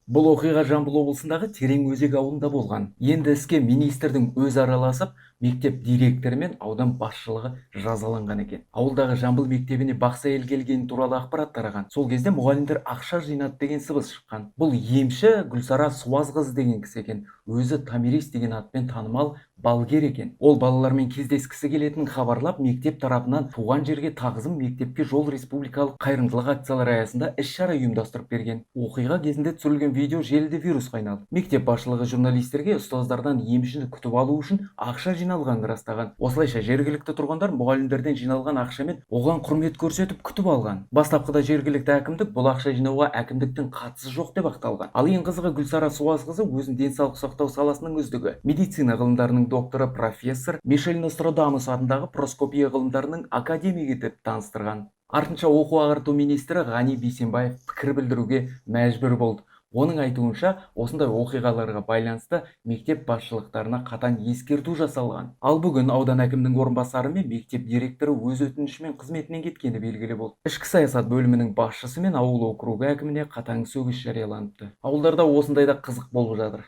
Бұл оқиға Жамбыл облысындағы Тереңөзек ауылында болған. Енді іске министрдің өзі араласып, мектеп директоры мен аудан басшылығы жазаланған екен. Ауылдағы Жамбыл мектебіне бақсы әйел келгені туралы ақпарат тараған. Сол кезде мұғалімдер ақша жинады деген сыбыс шыққан. Бұл емші Гүлсара Суазқызы деген кісі екен. Өзі Томирис деген атпен танымал балгер екен. Ол балалармен кездескісі келетінін хабарлап, мектеп тарапынан туған жерге тағзым, мектепке жол республикалық қайырымдылық акциялары аясында іс-шара ұйымдастырып берген. Оқиға кезінде түсірілген видео желіде вирусқа айналды. Мектеп басшылығы журналистерге ұстаздардан емшіні күтіп алу үшін ақша жиналғанын растаған. Осылайша жергілікті тұрғындар мұғалімдерден жиналған ақшамен оған құрмет көрсетіп күтіп алған. Бастапқыда жергілікті әкімдік бұл ақша жинауға әкімдіктің қатысы жоқ деп ақталған. Ал ең қызығы, Гүлсара Суазқызы өзін денсаулық сақтау саласының үздігі, медицина ғылымдарының докторы, профессор Мишель Нострадамус атындағы проскопия ғылымдарының академигі деп таныстырған. Артынша оқу ағарту министрі Ғани Бейсенбаев пікір білдіруге мәжбүр болды. Оның айтуынша, осындай оқиғаларға байланысты мектеп басшылықтарына қатаң ескерту жасалған. Ал бүгін аудан әкімінің орынбасары мен мектеп директоры өз өтінішімен қызметінен кеткені белгілі болды. Ішкі саясат бөлімінің басшысы мен ауыл округі әкіміне қатаң сөгіс жарияланыпты. Ауылдарда осындайда қызық болып жатыр.